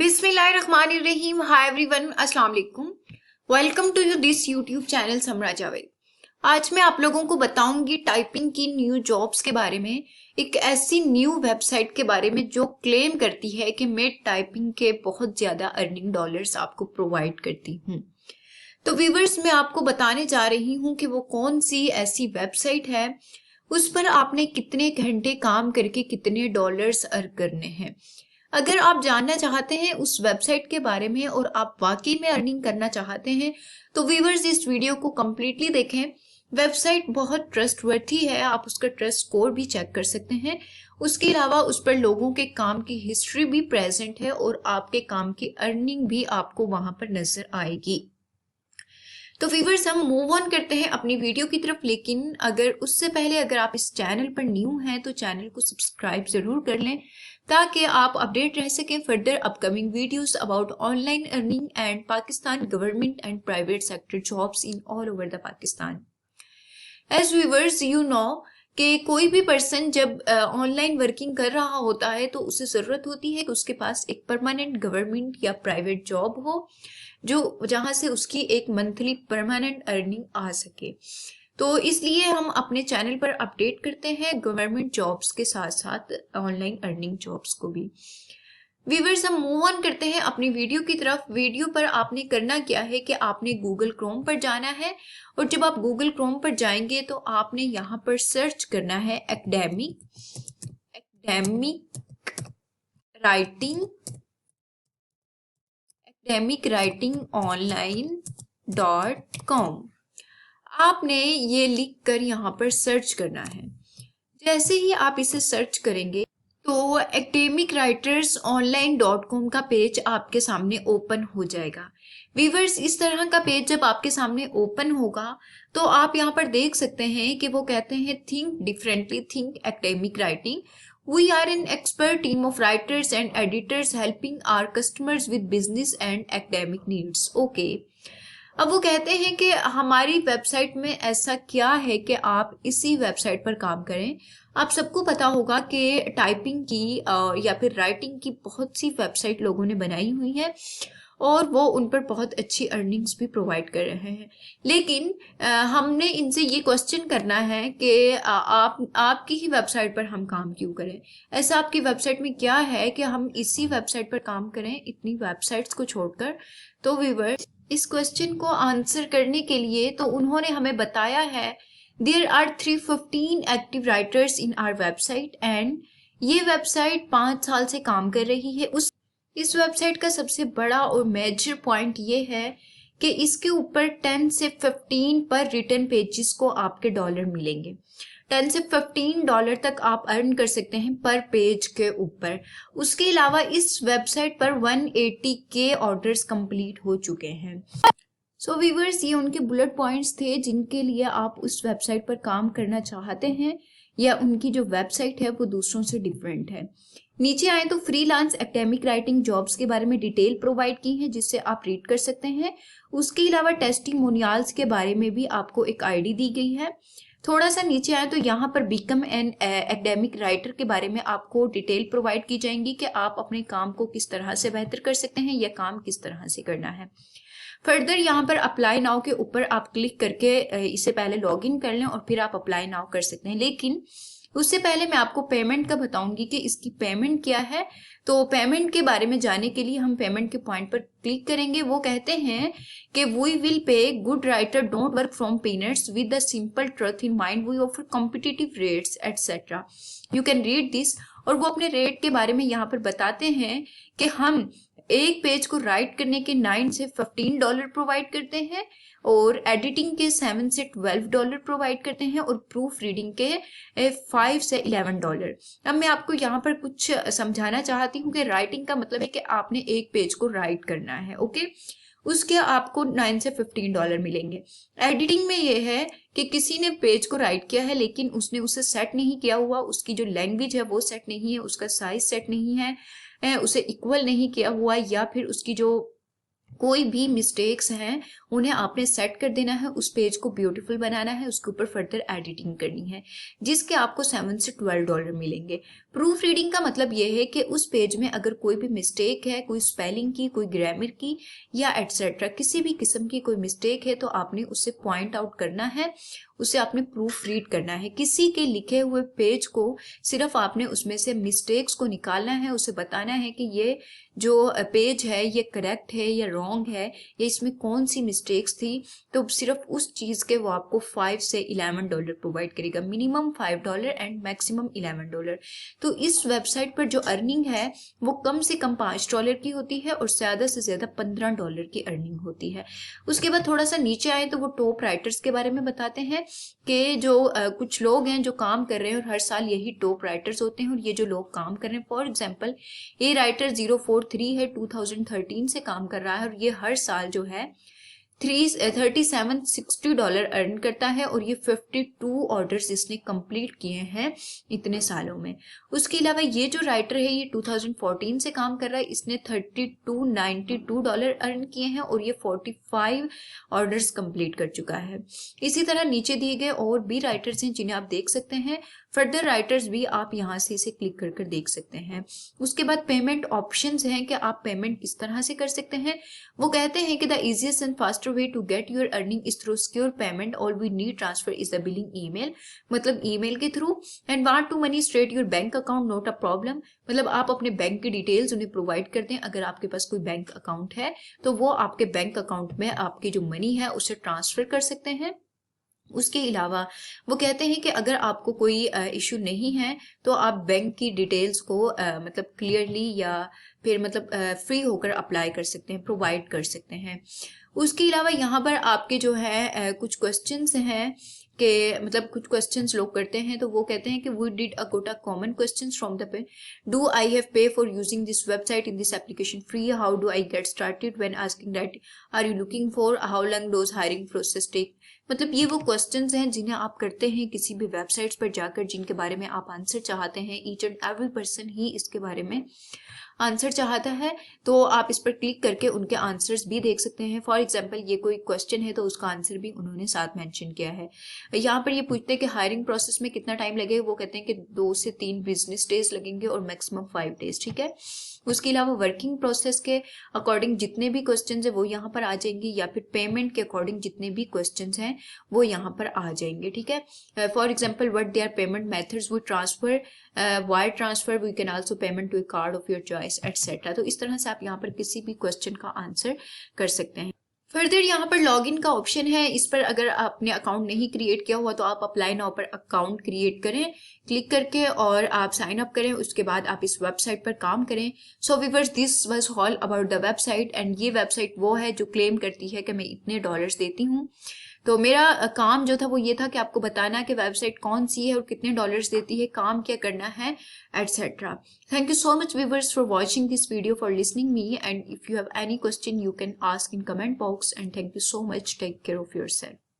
बिस्मिल्लाहिर्रहमानिर्रहीम। हाय एवरीवन, अस्सलाम वालेकुम। Welcome to you this YouTube channel Samra Javed. आज मैं आप लोगों को बताऊंगी टाइपिंग की न्यू जॉब्स के बारे में, एक ऐसी न्यू वेबसाइट के बारे में जो क्लेम करती है कि मैं टाइपिंग के बहुत ज्यादा अर्निंग डॉलर्स आपको प्रोवाइड करती हूँ। तो व्यूवर्स, मैं आपको बताने जा रही हूँ कि वो कौन सी ऐसी वेबसाइट है, उस पर आपने कितने घंटे काम करके कितने डॉलर्स अर्न करने हैं। अगर आप जानना चाहते हैं उस वेबसाइट के बारे में और आप वाकई में अर्निंग करना चाहते हैं तो व्यूवर्स इस वीडियो को कम्प्लीटली देखें। वेबसाइट बहुत ट्रस्टवर्थी है, आप उसका ट्रस्ट स्कोर भी चेक कर सकते हैं। उसके अलावा उस पर लोगों के काम की हिस्ट्री भी प्रेजेंट है और आपके काम की अर्निंग भी आपको वहां पर नजर आएगी। तो व्यूवर्स, हम मूव ऑन करते हैं अपनी वीडियो की तरफ, लेकिन अगर उससे पहले अगर आप इस चैनल पर न्यू हैं तो चैनल को सब्सक्राइब जरूर कर लें ताकि आप अपडेट रह सकें further upcoming videos about online earning and Pakistan government and private sector jobs in all over the Pakistan. As viewers you know कि कोई भी पर्सन जब ऑनलाइन वर्किंग कर रहा होता है तो उसे जरूरत होती है कि उसके पास एक परमानेंट गवर्नमेंट या प्राइवेट जॉब हो जो जहां से उसकी एक मंथली परमानेंट अर्निंग आ सके। तो इसलिए हम अपने चैनल पर अपडेट करते हैं गवर्नमेंट जॉब्स के साथ साथ ऑनलाइन अर्निंग जॉब्स को भी। व्यूवर्स, हम मूव ऑन करते हैं अपनी वीडियो की तरफ। वीडियो पर आपने करना क्या है कि आपने गूगल क्रोम पर जाना है और जब आप गूगल क्रोम पर जाएंगे तो आपने यहाँ पर सर्च करना है एकेडमिक राइटिंग ऑनलाइन .com। आपने ये लिख कर यहाँ पर सर्च करना है। जैसे ही आप इसे सर्च करेंगे तो एकेडमिक राइटर्स ऑनलाइन .com का पेज आपके सामने ओपन हो जाएगा। व्यूवर्स, इस तरह का पेज जब आपके सामने ओपन होगा तो आप यहाँ पर देख सकते हैं कि वो कहते हैं think differently, think academic writing. We are an expert team of writers and editors helping our customers with business and academic needs. Okay. अब वो कहते हैं कि हमारी वेबसाइट में ऐसा क्या है कि आप इसी वेबसाइट पर काम करें। आप सबको पता होगा कि टाइपिंग की या फिर राइटिंग की बहुत सी वेबसाइट लोगों ने बनाई हुई है और वो उन पर बहुत अच्छी अर्निंग्स भी प्रोवाइड कर रहे हैं, लेकिन हमने इनसे ये क्वेश्चन करना है कि आपकी ही वेबसाइट पर हम काम क्यों करें। ऐसा आपकी वेबसाइट में क्या है कि हम इसी वेबसाइट पर काम करें इतनी वेबसाइट्स को छोड़कर। तो व्यूअर्स, इस क्वेश्चन को आंसर करने के लिए तो उन्होंने हमें बताया है there are 315 active writers in our website and ये वेबसाइट 5 साल से काम कर रही है। इस वेबसाइट का सबसे बड़ा और मेजर पॉइंट ये है कि इसके ऊपर 10 से 15 पर रिटर्न पेजेस को आपके डॉलर मिलेंगे। 10 से 15 डॉलर तक आप अर्न कर सकते हैं पर पेज के ऊपर। उसके अलावा इस वेबसाइट पर 180 के ऑर्डर्स कंप्लीट हो चुके हैं। सो व्यूअर्स, ये उनके बुलेट पॉइंट्स थे जिनके लिए आप उस वेबसाइट पर काम करना चाहते हैं या उनकी जो वेबसाइट है वो दूसरों से डिफरेंट है। नीचे आए तो फ्रीलांस एकेडमिक राइटिंग जॉब्स के बारे में डिटेल प्रोवाइड की है जिससे आप रीड कर सकते हैं। उसके अलावा टेस्टिमोनियल्स के बारे में भी आपको एक आईडी दी गई है। थोड़ा सा नीचे आए तो यहाँ पर बिकम एन एकेडमिक राइटर के बारे में आपको डिटेल प्रोवाइड की जाएंगी कि आप अपने काम को किस तरह से बेहतर कर सकते हैं या काम किस तरह से करना है। फर्दर यहाँ पर अप्लाई नाउ के ऊपर आप क्लिक करके इसे पहले लॉग इन कर लें और फिर आप अप्लाई नाउ कर सकते हैं। लेकिन उससे पहले मैं आपको पेमेंट का बताऊंगी कि इसकी पेमेंट क्या है। तो पेमेंट के बारे में जानने के लिए हम पेमेंट के पॉइंट पर क्लिक करेंगे। वो कहते हैं कि we will pay good writer don't work from peanuts with the simple truth in mind, we offer competitive rates etcetera, you can read this. और वो अपने रेट के बारे में यहाँ पर बताते हैं कि हम एक पेज को राइट करने के 9 से 15 डॉलर प्रोवाइड करते हैं और एडिटिंग के 7 से 12 डॉलर प्रोवाइड करते हैं और प्रूफ रीडिंग के 5 से 11 डॉलर। अब मैं आपको यहाँ पर कुछ समझाना चाहती हूँ कि राइटिंग का मतलब है कि आपने एक पेज को राइट करना है। ओके, उसके आपको 9 से 15 डॉलर मिलेंगे। एडिटिंग में ये है कि किसी ने पेज को राइट किया है लेकिन उसने उसे सेट नहीं किया हुआ, उसकी जो लैंग्वेज है वो सेट नहीं है, उसका साइज सेट नहीं है, उसे इक्वल नहीं किया हुआ, या फिर उसकी जो कोई भी मिस्टेक्स हैं उन्हें आपने सेट कर देना है, उस पेज को ब्यूटीफुल बनाना है, उसके ऊपर फर्दर एडिटिंग करनी है, जिसके आपको $7 से $12 मिलेंगे। प्रूफ रीडिंग का मतलब यह है कि उस पेज में अगर कोई भी मिस्टेक है, कोई स्पेलिंग की, कोई ग्रामर की या एटसेट्रा किसी भी किस्म की कोई मिस्टेक है तो आपने उसे पॉइंट आउट करना है, उसे आपने प्रूफ रीड करना है। किसी के लिखे हुए पेज को सिर्फ आपने उसमें से मिस्टेक्स को निकालना है, उसे बताना है कि ये जो पेज है ये करेक्ट है या रॉन्ग है या इसमें कौन सी मिस्टेक्स थी। तो सिर्फ उस चीज के वो आपको $5 से $11 प्रोवाइड करेगा, मिनिमम $5 एंड मैक्सिमम $11। तो इस वेबसाइट पर जो अर्निंग है वो कम से कम $5 की होती है और ज्यादा से ज्यादा $15 की अर्निंग होती है। उसके बाद थोड़ा सा नीचे आए तो वो टॉप राइटर्स के बारे में बताते हैं कि जो कुछ लोग हैं जो काम कर रहे हैं और हर साल यही टॉप राइटर्स होते हैं। और ये जो लोग काम कर रहे हैं, फॉर एग्जांपल ये राइटर 043 है, 2013 से काम कर रहा है और ये हर साल जो है $3760 अर्न करता है और ये 52 ऑर्डर्स इसने कंप्लीट किए हैं इतने सालों में। उसके अलावा ये जो राइटर है ये 2014 से काम कर रहा है, इसने $3292 अर्न किए हैं और ये 45 ऑर्डर्स कंप्लीट कर चुका है। इसी तरह नीचे दिए गए और भी राइटर्स हैं जिन्हें आप देख सकते हैं, फर्दर राइटर्स भी आप यहाँ से इसे क्लिक कर देख सकते हैं। उसके बाद पेमेंट ऑप्शंस हैं कि आप पेमेंट किस तरह से कर सकते हैं। वो कहते हैं कि the easiest and faster way to get your earning is through secure payment. All we need transfer is the billing email, मतलब ईमेल के through, and want to money straight your bank account, not a problem। मतलब आप अपने bank की details उन्हें provide कर दें, अगर आपके पास कोई बैंक अकाउंट है तो वो आपके बैंक अकाउंट में आपकी जो मनी है उसे ट्रांसफर कर सकते हैं। उसके अलावा वो कहते हैं कि अगर आपको कोई इशू नहीं है तो आप बैंक की डिटेल्स को मतलब क्लियरली या फिर मतलब फ्री होकर अप्लाई कर सकते हैं, प्रोवाइड कर सकते हैं। उसके अलावा यहाँ पर आपके जो है कुछ क्वेश्चंस हैं कि मतलब कुछ क्वेश्चंस लोग करते हैं तो वो कहते हैं कि we did a got a common questions from the pay, do I have pay for using this website in this application free, how do I get started when asking that, are you looking for, how long does hiring process take. मतलब ये वो questions हैं जिन्हें आप करते हैं किसी भी वेबसाइट्स पर जाकर, जिनके बारे में आप आंसर चाहते हैं। ईच एंड एवरी पर्सन ही इसके बारे में आंसर चाहता है, तो आप इस पर क्लिक करके उनके आंसर्स भी देख सकते हैं। फॉर एग्जांपल ये कोई क्वेश्चन है तो उसका आंसर भी उन्होंने साथ मेंशन किया है। यहाँ पर ये पूछते हैं कि हायरिंग प्रोसेस में कितना टाइम लगेगा, वो कहते हैं कि 2 से 3 बिजनेस डेज लगेंगे और मैक्सिमम 5 डेज, ठीक है। उसके अलावा वर्किंग प्रोसेस के अकॉर्डिंग जितने भी क्वेश्चंस है वो यहाँ पर आ जाएंगे, या फिर पेमेंट के अकॉर्डिंग जितने भी क्वेश्चंस हैं वो यहाँ पर आ जाएंगे, ठीक है। For example what they are payment methods, we transfer, wire transfer, we can also payment to a card of your choice etcetera. तो इस तरह से आप यहाँ पर किसी भी क्वेश्चन का आंसर कर सकते हैं। फर्दर यहाँ पर लॉगिन का ऑप्शन है, इस पर अगर आपने अकाउंट नहीं क्रिएट किया हुआ तो आप अप्लाई नाउ पर अकाउंट क्रिएट करें क्लिक करके और आप साइन अप करें, उसके बाद आप इस वेबसाइट पर काम करें। So viewers, this was all about the website, and ये वेबसाइट वो है जो क्लेम करती है कि मैं इतने डॉलर्स देती हूँ। तो मेरा काम जो था वो ये था कि आपको बताना कि वेबसाइट कौन सी है और कितने डॉलर्स देती है, काम क्या करना है, etcetera. Thank you so much viewers for watching this video, for listening me, and if you have any question you can ask in comment box, and thank you so much. Take care of yourself.